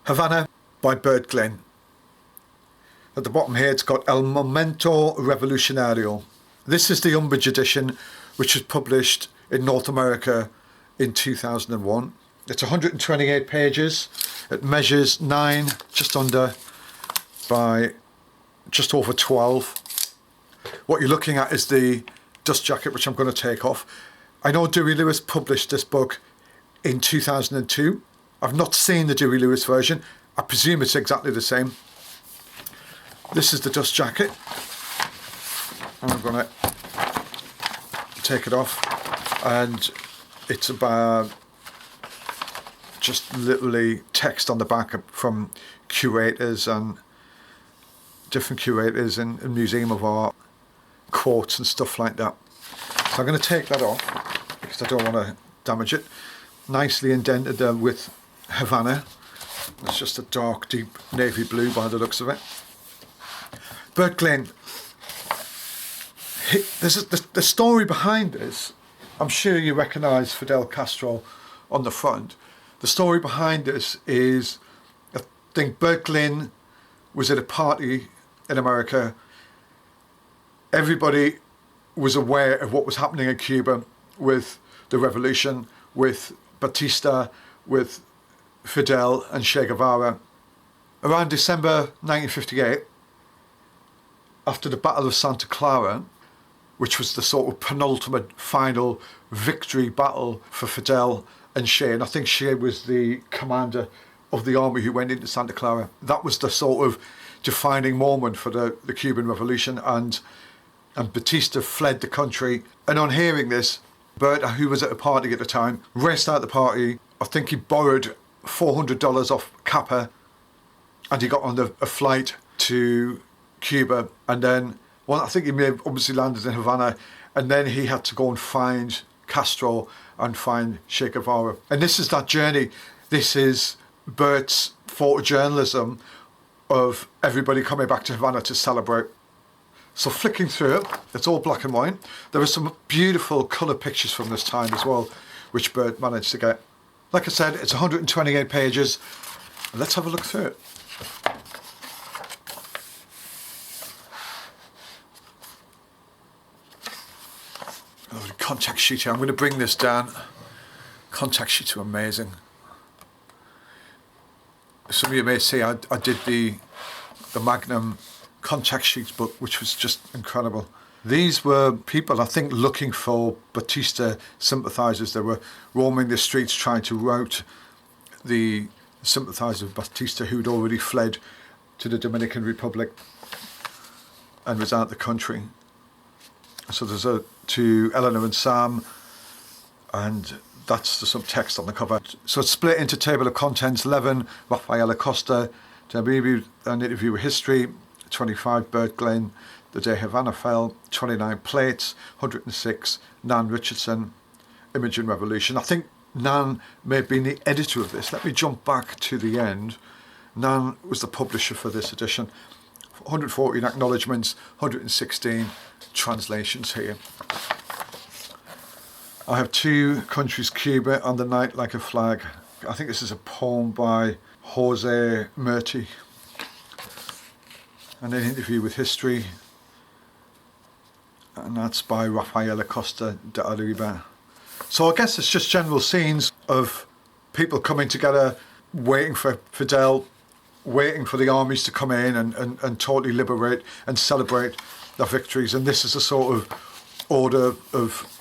Havana by Burt Glinn. At the bottom here it's got El Momento Revolucionario. This is the Umbridge edition, which was published in North America in 2001. It's 128 pages. It measures 9, just under, by just over 12. What you're looking at is the dust jacket, which I'm going to take off. I know Dewey Lewis published this book in 2002. I've not seen the Dewey Lewis version. I presume it's exactly the same. This is the dust jacket. And I'm going to take it off. And it's about just literally text on the back from curators and different curators in the Museum of Art, quotes and stuff like that. So I'm going to take that off because I don't want to damage it. Nicely indented with Havana. It's just a dark, deep navy blue by the looks of it. Burt Glinn. The story behind this, I'm sure you recognise Fidel Castro on the front. The story behind this is, I think Burt Glinn was at a party in America. Everybody was aware of what was happening in Cuba with the revolution, with Batista, with Fidel and Che Guevara. Around December 1958, after the Battle of Santa Clara, which was the sort of penultimate final victory battle for Fidel and Che, and I think Che was the commander of the army who went into Santa Clara. That was the sort of defining moment for the Cuban Revolution, and Batista fled the country. And on hearing this, Burt, who was at a party at the time, raced out the party. I think he borrowed $400 off Kappa, and he got on a flight to Cuba, and then, well, I think he may have obviously landed in Havana, and then he had to go and find Castro and find Che Guevara. And this is that journey. This is Burt's photojournalism of everybody coming back to Havana to celebrate. So flicking through it, it's all black and white. There are some beautiful colour pictures from this time as well, which Burt managed to get. Like I said, it's 128 pages. Let's have a look through it. Oh, the contact sheet here. I'm going to bring this down. Contact sheets are amazing. Some of you may say I did the Magnum contact sheets book, which was just incredible. These were people, I think, looking for Batista sympathisers. They were roaming the streets trying to rout the sympathisers of Batista who'd already fled to the Dominican Republic and was out of the country. So there's to Eleanor and Sam, and that's the subtext on the cover. So it's split into table of contents: 11, Rafael Acosta, an interview with history; 25, Burt Glinn, The Day Havana Fell; 29, Plates; 106, Nan Richardson, Image and Revolution. I think Nan may have been the editor of this. Let me jump back to the end. Nan was the publisher for this edition. 114 acknowledgements, 116 translations here. I have 2 countries, Cuba and the Night Like a Flag. I think this is a poem by Jose Murti. And an interview with history. And that's by Rafael Acosta de Arriba. So I guess it's just general scenes of people coming together, waiting for Fidel, waiting for the armies to come in and totally liberate and celebrate their victories. And this is a sort of order of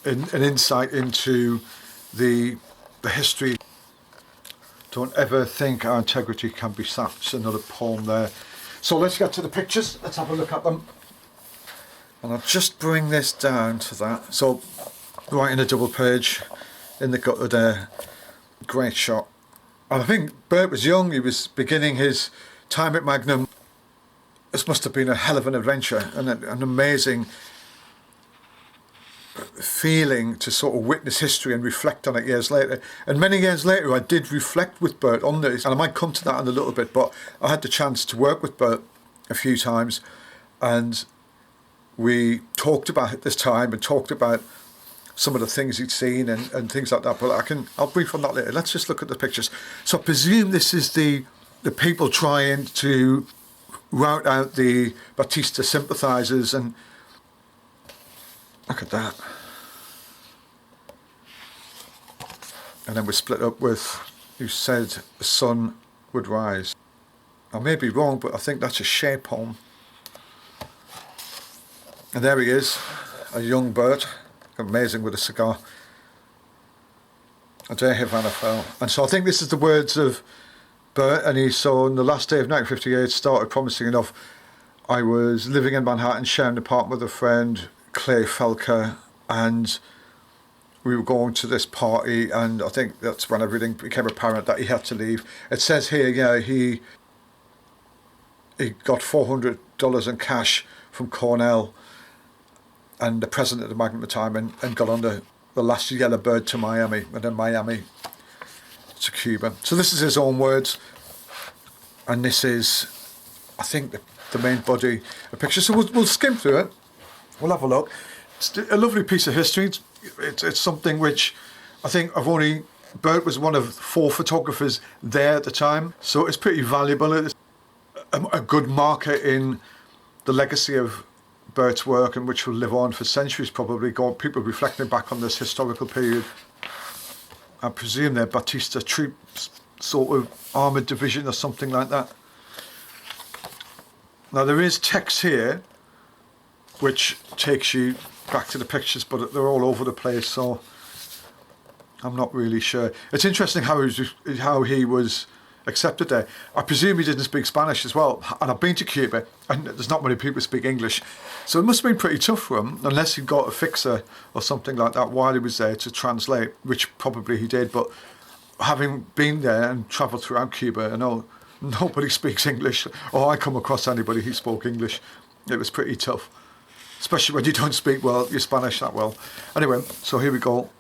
an insight into the history. Don't ever think our integrity can be sapped. It's another poem there. So let's get to the pictures. Let's have a look at them. And I'll just bring this down to that. So right in a double page in the gutter there. Great shot. And I think Burt was young. He was beginning his time at Magnum. This must have been a hell of an adventure and an amazing feeling to sort of witness history and reflect on it years later. And many years later I did reflect with Burt on this, and I might come to that in a little bit, but I had the chance to work with Burt a few times, and we talked about it this time and talked about some of the things he'd seen and things like that. But I'll brief on that later. Let's just look at the pictures. So I presume this is the people trying to rout out the Batista sympathisers, and look at that. And then we're split up with who said the sun would rise. I may be wrong, but I think that's a Shea poem. And there he is, a young Burt, amazing with a cigar. A day Havana fell. And so I think this is the words of Burt, and he saw on the last day of 1958 started promising enough. I was living in Manhattan, sharing an apartment with a friend, Clay Felker, and we were going to this party, and I think that's when everything became apparent that he had to leave. It says here, yeah, he got $400 in cash from Cornell and the president of the Magnum at the time, and got on the last yellow bird to Miami, and then Miami to Cuba. So this is his own words, and this is, I think, the main body of picture. So we'll skim through it. We'll have a look. It's a lovely piece of history. It's something which I think Burt was one of 4 photographers there at the time, so it's pretty valuable. It's a good marker in the legacy of Burt's work, and which will live on for centuries probably. People reflecting back on this historical period. I presume they're Batista troops, sort of armoured division or something like that. Now there is text here which takes you back to the pictures, but they're all over the place, so I'm not really sure. It's interesting how he was accepted there. I presume he didn't speak Spanish as well, and I've been to Cuba, and there's not many people who speak English, so it must have been pretty tough for him, unless he got a fixer or something like that while he was there to translate, which probably he did. But having been there and travelled throughout Cuba, I know nobody speaks English, or I come across anybody who spoke English. It was pretty tough, especially when you don't speak your Spanish that well. Anyway, so here we go.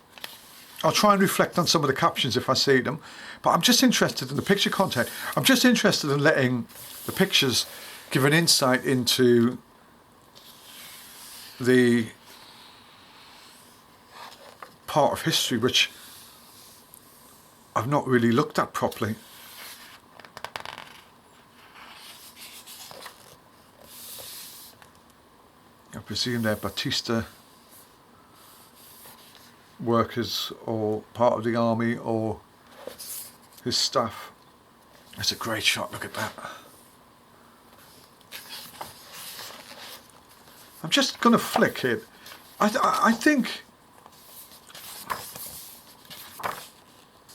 I'll try and reflect on some of the captions if I see them, but I'm just interested in the picture content. I'm just interested in letting the pictures give an insight into the part of history which I've not really looked at properly. I presume they're Batista workers or part of the army or his staff. That's a great shot, look at that. I'm just going to flick it. I think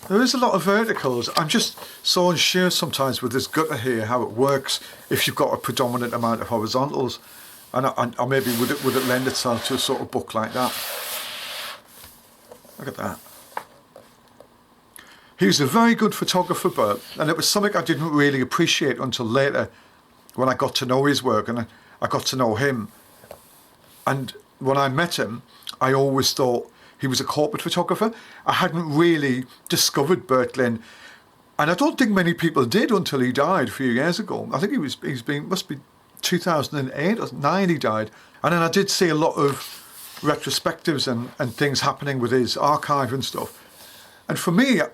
there is a lot of verticals. I'm just so unsure sometimes with this gutter here how it works if you've got a predominant amount of horizontals, and maybe would it lend itself to a sort of book like that. Look at that. He was a very good photographer, Burt, and it was something I didn't really appreciate until later when I got to know his work and I got to know him. And when I met him, I always thought he was a corporate photographer. I hadn't really discovered Burt Glinn, and I don't think many people did until he died a few years ago. I think must be 2008 or 9 he died. And then I did see a lot of retrospectives and things happening with his archive and stuff. And for me, it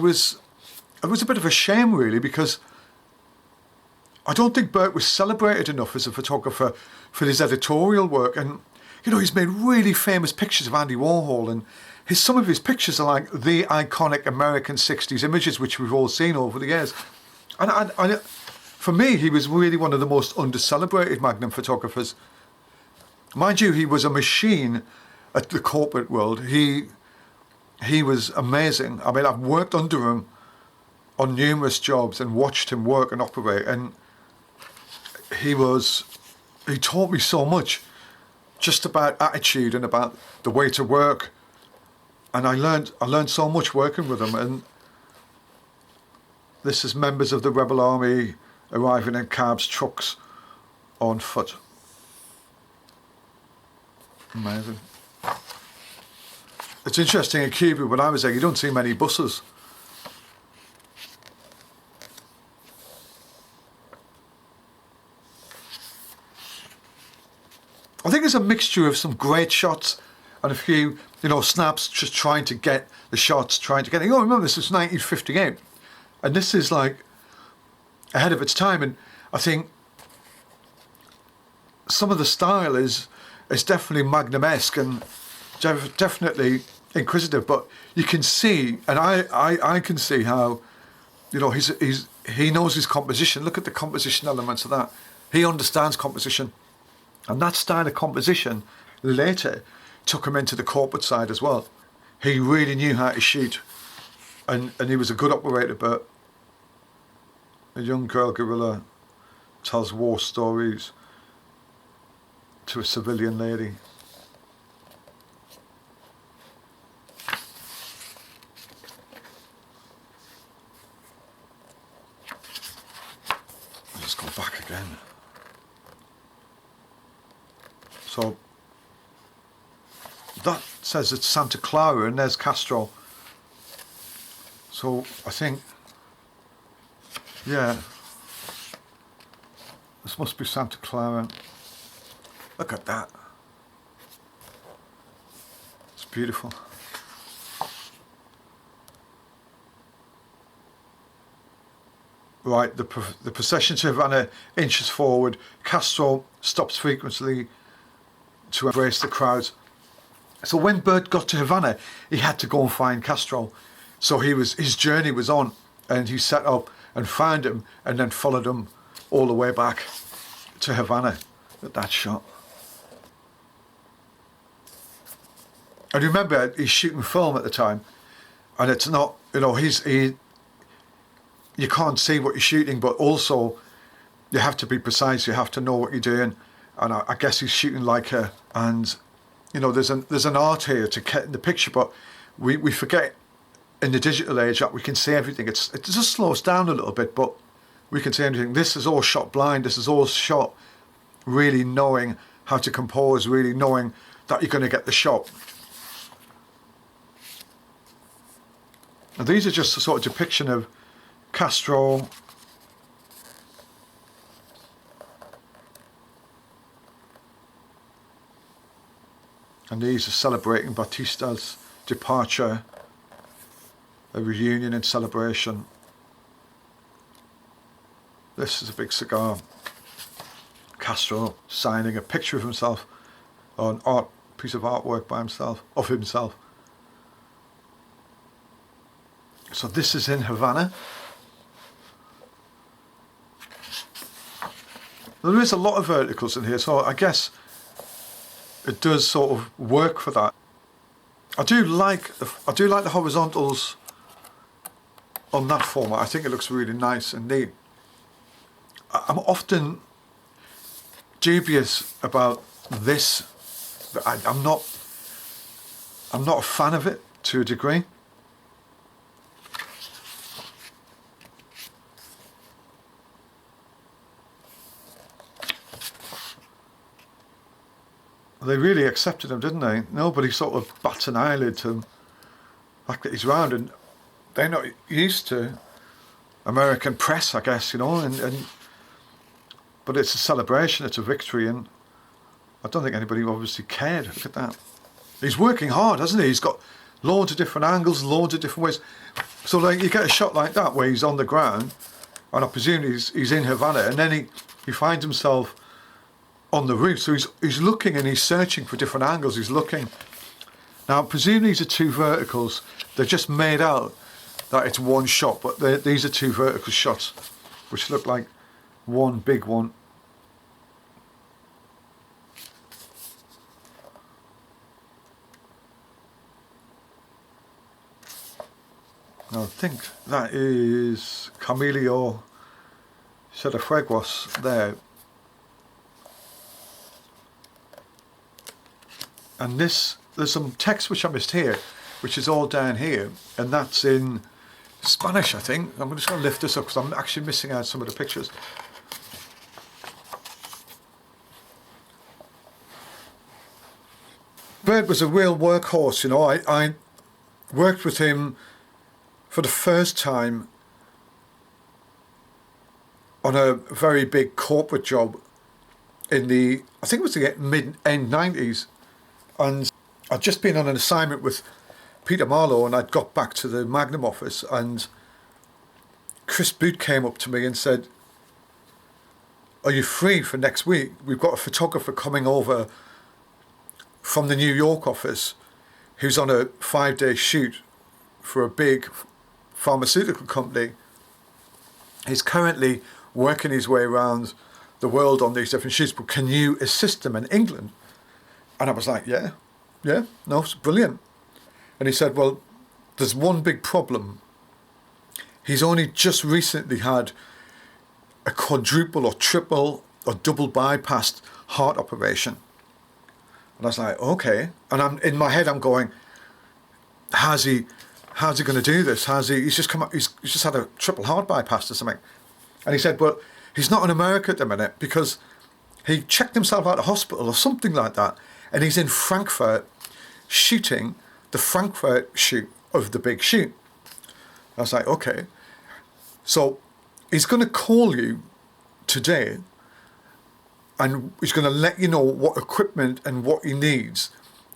was a bit of a shame really, because I don't think Burt was celebrated enough as a photographer for his editorial work. And he's made really famous pictures of Andy Warhol, and some of his pictures are like the iconic American 60s images which we've all seen over the years. And for me, he was really one of the most under-celebrated Magnum photographers. Mind you, he was a machine at the corporate world. He was amazing. I mean, I've worked under him on numerous jobs and watched him work and operate, and he taught me so much just about attitude and about the way to work. And I learned so much working with him. And this is members of the rebel army arriving in cabs, trucks, on foot. Amazing. It's interesting in Cuba, when I was there, you don't see many buses. I think it's a mixture of some great shots and a few, snaps, just trying to get the shots, trying to get it. Remember, this is 1958, and this is like ahead of its time. And I think some of the style is definitely Magnum-esque and definitely inquisitive, but you can see, and I can see how, he knows his composition. Look at the composition elements of that. He understands composition, and that style of composition later took him into the corporate side as well. He really knew how to shoot, and he was a good operator. But a young girl guerrilla tells war stories to a civilian lady. Let's go back again. So that says it's Santa Clara, and there's Castro. So I think, yeah, this must be Santa Clara. Look at that. It's beautiful. Right, the procession to Havana inches forward. Castro stops frequently to embrace the crowds. So when Burt got to Havana, he had to go and find Castro. So his journey was on, and he set up and found him, and then followed him all the way back to Havana. At that shot. And remember, he's shooting film at the time, and it's not, you can't see what you're shooting, but also you have to be precise. You have to know what you're doing, and I guess he's shooting Leica, and there's an art here to get in the picture, but we forget in the digital age that we can see everything. It just slows down a little bit, but we can see everything. This is all shot blind. This is all shot really knowing how to compose, really knowing that you're going to get the shot. And these are just a sort of depiction of Castro. And these are celebrating Batista's departure, a reunion and celebration. This is a big cigar. Castro signing a picture of himself, or an piece of artwork by himself, of himself. So this is in Havana. There is a lot of verticals in here, so I guess it does sort of work for that. I do like the horizontals on that format. I think it looks really nice and neat. I'm often dubious about this. I'm not a fan of it to a degree. They really accepted him, didn't they? Nobody sort of bats an eyelid to him. Like that he's round, and they're not used to American press, I guess, but it's a celebration, it's a victory, and I don't think anybody obviously cared. Look at that. He's working hard, hasn't he? He's got loads of different angles, loads of different ways. So like you get a shot like that where he's on the ground, and I presume he's in Havana, and then he finds himself on the roof. So he's looking and he's searching for different angles. He's looking. Now, I presume these are two verticals. They're just made out that it's one shot, but these are two vertical shots, which look like one big one. Now, I think that is Camilo Cienfuegos there. And there's some text which I missed here, which is all down here, and that's in Spanish, I think. I'm just going to lift this up because I'm actually missing out some of the pictures. Burt was a real workhorse, I worked with him for the first time on a very big corporate job in I think it was the end 90s. And I'd just been on an assignment with Peter Marlowe, and I'd got back to the Magnum office, and Chris Boot came up to me and said, "Are you free for next week? We've got a photographer coming over from the New York office who's on a 5-day shoot for a big pharmaceutical company. He's currently working his way around the world on these different shoots, but can you assist him in England?" And I was like, yeah, no, it's brilliant. And he said, well, there's one big problem. He's only just recently had a quadruple or triple or double bypassed heart operation. And I was like, okay. And I'm in my head, I'm going, how's he going to do this? He's just come up, he's just had a triple heart bypass or something. And he said, well, he's not in America at the minute because he checked himself out of hospital or something like that. And he's in Frankfurt shooting the Frankfurt shoot of the big shoot. I was like, okay. So he's going to call you today and he's going to let you know what equipment and what he needs.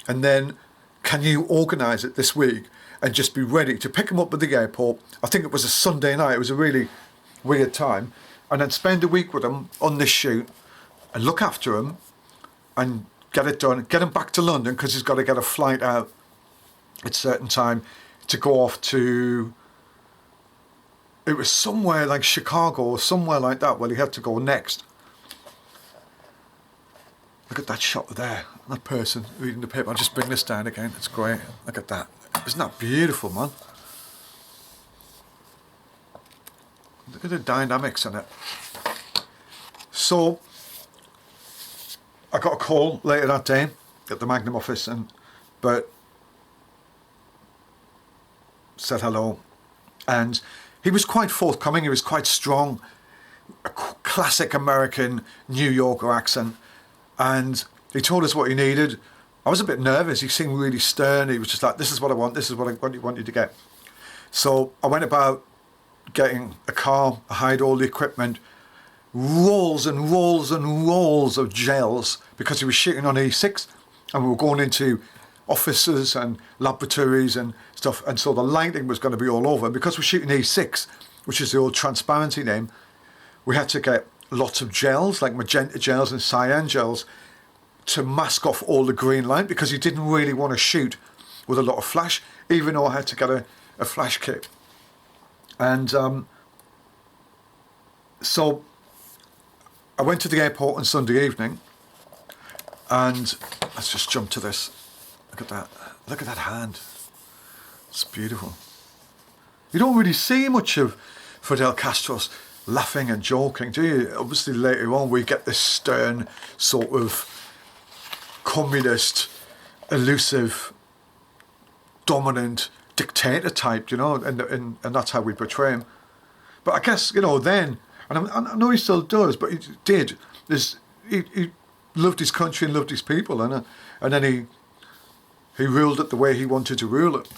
And then can you organise it this week and just be ready to pick him up at the airport? I think it was a Sunday night. It was a really weird time. And then spend a week with him on this shoot and look after him and get it done. Get him back to London because he's got to get a flight out at a certain time to go off to, it was somewhere like Chicago or somewhere like that where he had to go next. Look at that shot there, that person reading the paper. I'll just bring this down again, it's great. Look at that, isn't that beautiful, man? Look at the dynamics in it. So I got a call later that day at the Magnum office, and Burt said hello, and he was quite forthcoming. He was quite strong, a classic American New Yorker accent, and he told us what he needed. I was a bit nervous. He seemed really stern. He was just like, this is what I want, this is what I want you to get. So I went about getting a car. I hired all the equipment, rolls and rolls and rolls of gels, because he was shooting on E6 and we were going into offices and laboratories and stuff, and so the lighting was going to be all over. And because we're shooting E6, which is the old transparency name, we had to get lots of gels, like magenta gels and cyan gels, to mask off all the green light, because he didn't really want to shoot with a lot of flash, even though I had to get a flash kit. And so I went to the airport on Sunday evening, and let's just jump to this. Look at that. Look at that hand. It's beautiful. You don't really see much of Fidel Castro's laughing and joking, do you? Obviously later on we get this stern sort of communist, elusive, dominant dictator type, you know, and that's how we portray him. But I guess, you know, then, and I know he still does, but he did, he loved his country and loved his people, and then he ruled it the way he wanted to rule it.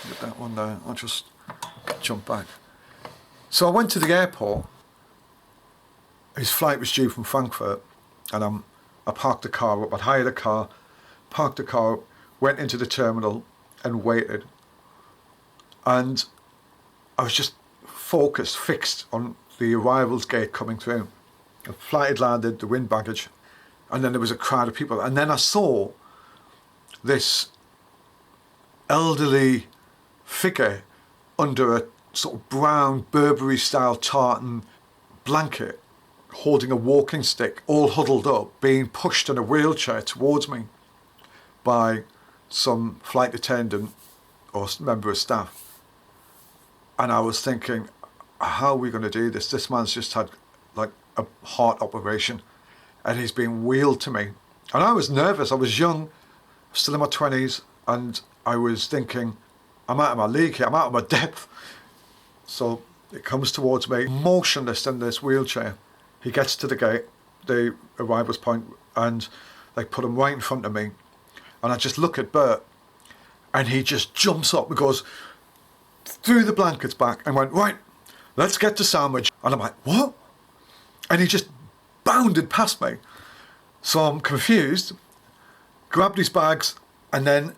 Get that one there. I'll just jump back. So I went to the airport. His flight was due from Frankfurt, and I parked the car up. I'd hired a car, parked the car up, went into the terminal and waited. And I was just fixed on the arrivals gate coming through. The flight had landed, the wind baggage, and then there was a crowd of people. And then I saw this elderly figure under a sort of brown Burberry style tartan blanket, holding a walking stick, all huddled up, being pushed in a wheelchair towards me by some flight attendant or member of staff. And I was thinking, how are we going to do this? This man's just had like a heart operation and he's being wheeled to me. And I was nervous. I was young, still in my 20s, and I was thinking, I'm out of my league here, I'm out of my depth. So it comes towards me, motionless in this wheelchair. He gets to the gate, the arrivals point, and they put him right in front of me. And I just look at Burt, and he just jumps up and goes, threw the blankets back and went, right, let's get to Sandwich. And I'm like, what? And he just bounded past me. So I'm confused, grabbed his bags and then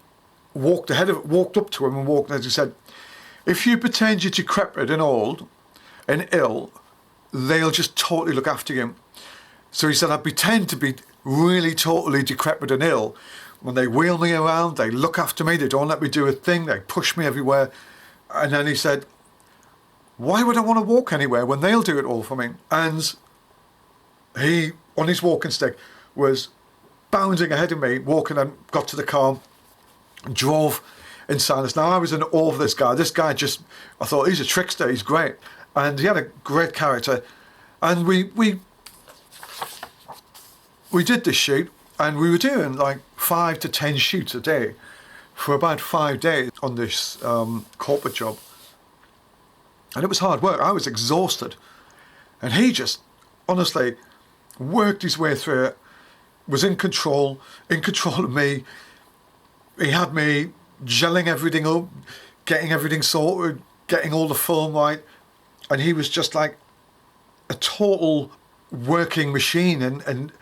walked up to him and walked ahead. He said, if you pretend you're decrepit and old and ill, they'll just totally look after you. So he said, I pretend to be really totally decrepit and ill. When they wheel me around, they look after me, they don't let me do a thing, they push me everywhere. And then he said, why would I want to walk anywhere when they'll do it all for me? And he, on his walking stick, was bounding ahead of me, walking, and got to the car, drove in silence. Now, I was in awe of this guy. This guy just, I thought, he's a trickster, he's great. And he had a great character. And we did this shoot, and we were doing like 5 to 10 shoots a day for about 5 days on this corporate job. And it was hard work. I was exhausted. And he just, honestly, worked his way through it, was in control of me. He had me gelling everything up, getting everything sorted, getting all the film right. And he was just like a total working machine and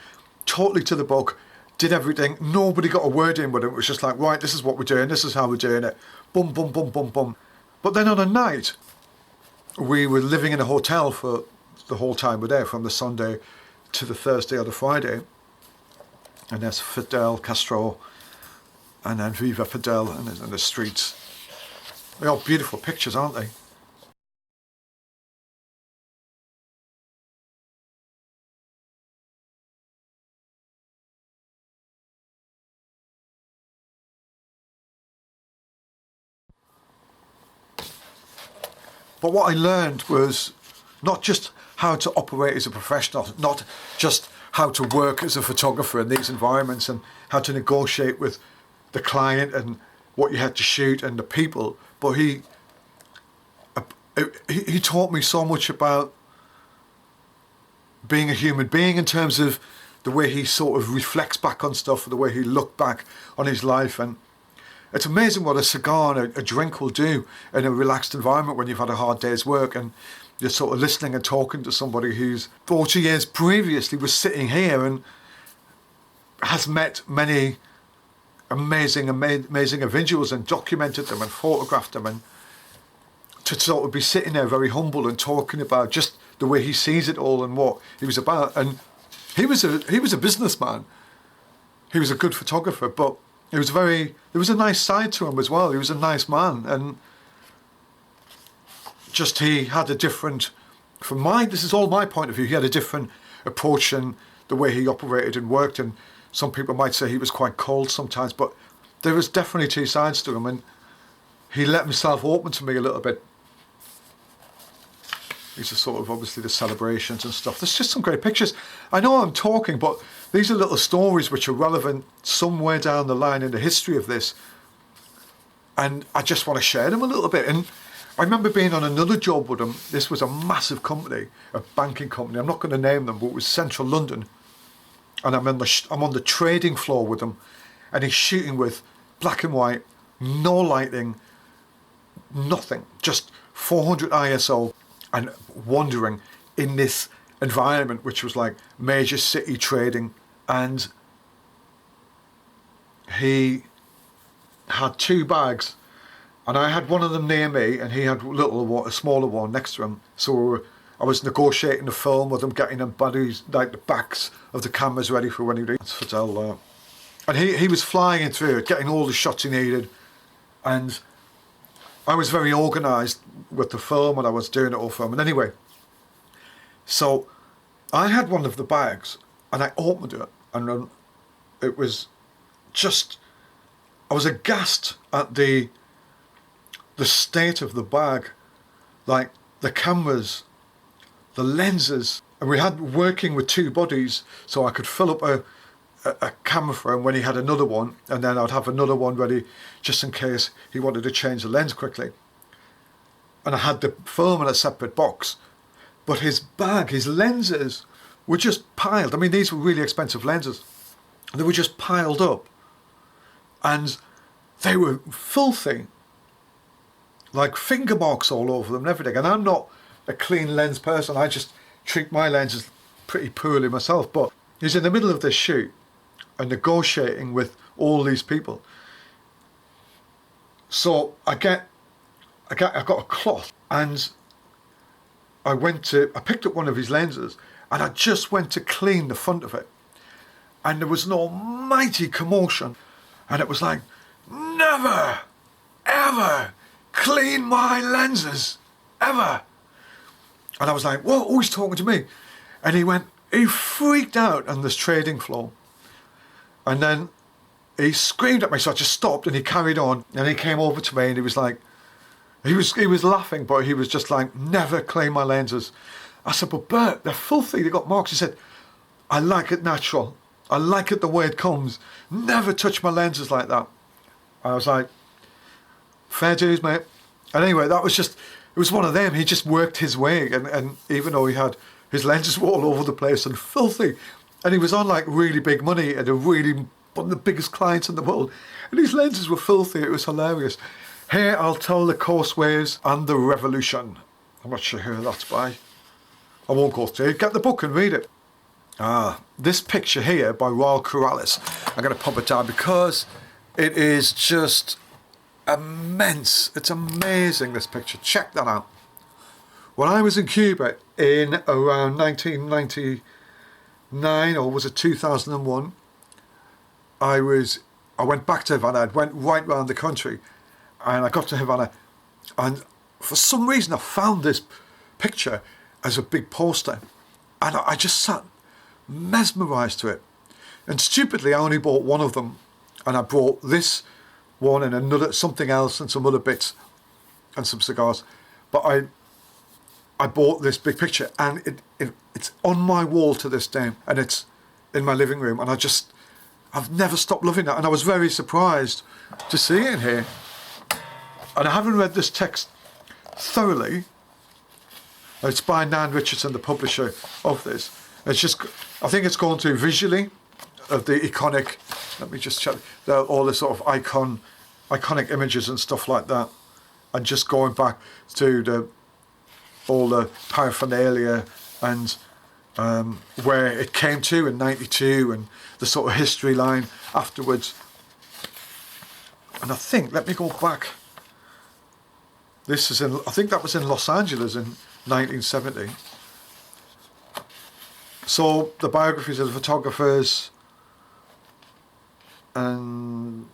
totally to the book, did everything. Nobody got a word in with him. It was just like, right, this is what we're doing, this is how we're doing it. Boom, boom, boom, boom, boom. But then on a night, we were living in a hotel for the whole time we're there, from the Sunday to the Thursday or the Friday. And there's Fidel, Castro, and then Viva Fidel and the streets. They're all beautiful pictures, aren't they? But what I learned was not just how to operate as a professional, not just how to work as a photographer in these environments and how to negotiate with the client and what you had to shoot and the people, but he taught me so much about being a human being in terms of the way he sort of reflects back on stuff, the way he looked back on his life. And it's amazing what a cigar and a drink will do in a relaxed environment when you've had a hard day's work and you're sort of listening and talking to somebody who's 40 years previously was sitting here and has met many amazing individuals and documented them and photographed them, and to sort of be sitting there very humble and talking about just the way he sees it all and what he was about. And he was a businessman. He was a good photographer, but there was a nice side to him as well. He was a nice man, and just he had a different, this is all my point of view, he had a different approach in the way he operated and worked, and some people might say he was quite cold sometimes, but there was definitely two sides to him, and he let himself open to me a little bit. These are sort of obviously the celebrations and stuff. There's just some great pictures. I know I'm talking, but these are little stories which are relevant somewhere down the line in the history of this. And I just want to share them a little bit. And I remember being on another job with him. This was a massive company, a banking company. I'm not going to name them, but it was central London. And I'm on the trading floor with him. And he's shooting with black and white, no lighting, nothing, just 400 ISO. And wandering in this environment, which was like major city trading. And he had 2 bags, and I had one of them near me, and he had a smaller one next to him. So I was negotiating the film with him, getting them buddies, like the backs of the cameras ready for when he did. Fidel, and he was flying through it, getting all the shots he needed, and I was very organised with the film, and I was doing it all for him. And anyway, so I had one of the bags, and I opened it, and it was just, I was aghast at the state of the bag, like the cameras, the lenses. And we had working with 2 bodies, so I could fill up a camera for him when he had another one, and then I'd have another one ready just in case he wanted to change the lens quickly. And I had the film in a separate box, but his bag, his lenses were just piled. I mean, these were really expensive lenses. They were just piled up, and they were filthy, like finger marks all over them and everything. And I'm not a clean lens person. I just treat my lenses pretty poorly myself. But he's in the middle of this shoot and negotiating with all these people. So I got a cloth, and I picked up one of his lenses, and I just went to clean the front of it. And there was an almighty commotion. And it was like, never, ever clean my lenses, ever. And I was like, whoa, who's talking to me? And he freaked out on this trading floor. And then he screamed at me, so I just stopped, and he carried on. And he came over to me, and he was like, he was laughing, but he was just like, never clean my lenses. I said, but Bert, they're filthy, they got marks. He said, I like it natural. I like it the way it comes. Never touch my lenses like that. I was like, fair dues, mate. And anyway, it was one of them. He just worked his way. And even though his lenses were all over the place and filthy, and he was on like really big money and one of the biggest clients in the world, and his lenses were filthy. It was hilarious. Here I'll tell the course waves and the revolution. I'm not sure who that's by. I won't go through it. Get the book and read it. This picture here by Raul Corrales, I'm going to pop it down because it is just immense. It's amazing, this picture. Check that out. When I was in Cuba in around 1999, or was it 2001, I went back to Havana. I went right around the country, and I got to Havana, and for some reason I found this picture as a big poster, and I just sat mesmerised to it. And stupidly, I only bought one of them, and I bought this one and another, something else, and some other bits, and some cigars. But I bought this big picture, and it's on my wall to this day, and it's in my living room, and I've never stopped loving it. And I was very surprised to see it in here. And I haven't read this text thoroughly. It's by Nan Richardson, the publisher of this. It's just, I think it's going through visually of the iconic, let me just check, all the sort of iconic images and stuff like that, and just going back to all the paraphernalia and where it came to in '92 and the sort of history line afterwards. And I think, let me go back. This is I think that was in Los Angeles in 1970. So the biographies of the photographers, and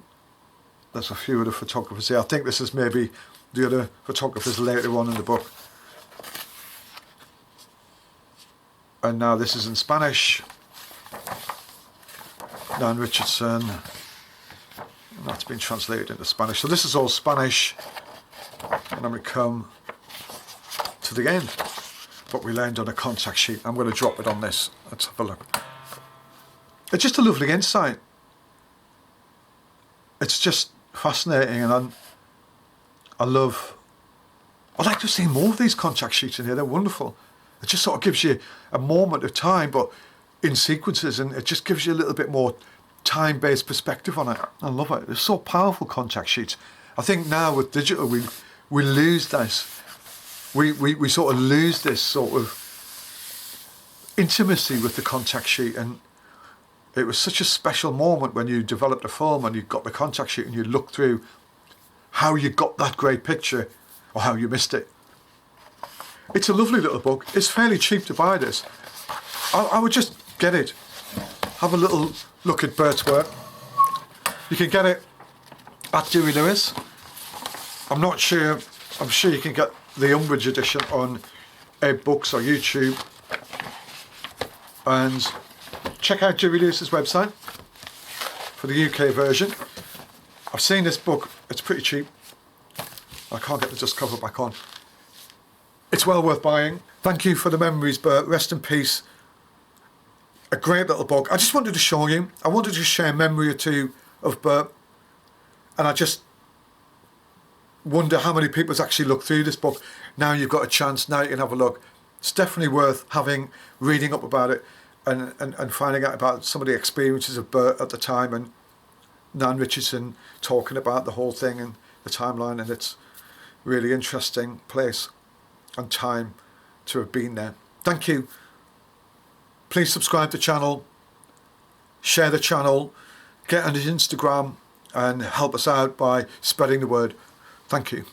there's a few other photographers here. I think this is maybe the other photographers later on in the book. And now this is in Spanish. Nan Richardson. And that's been translated into Spanish. So this is all Spanish. And then we come to the end. But we land on a contact sheet. I'm going to drop it on this. Let's have a look. It's just a lovely insight. It's just fascinating, and I'd like to see more of these contact sheets in here. They're wonderful. It just sort of gives you a moment of time, but in sequences, and it just gives you a little bit more time-based perspective on it. I love it. They're so powerful, contact sheets. I think now with digital, we lose this. We sort of lose this sort of intimacy with the contact sheet, and it was such a special moment when you developed a film and you got the contact sheet and you look through how you got that great picture or how you missed it. It's a lovely little book. It's fairly cheap to buy this. I would just get it. Have a little look at Burt's work. You can get it at Dewey Lewis. I'm not sure. I'm sure you can get the Umbridge edition on Ed Books or YouTube. And check out Dewey Lewis's website for the UK version. I've seen this book. It's pretty cheap. I can't get the dust cover back on. It's well worth buying. Thank you for the memories, Burt. Rest in peace. A great little book. I just wanted to show you. I wanted to share a memory or two of Burt. And I just wonder how many people's actually looked through this book. Now you've got a chance. Now you can have a look. It's definitely worth reading up about it and finding out about some of the experiences of Burt at the time, and Nan Richardson talking about the whole thing and the timeline, and it's really interesting place and time to have been there. Thank you. Please subscribe to the channel, share the channel, get on his Instagram and help us out by spreading the word. Thank you.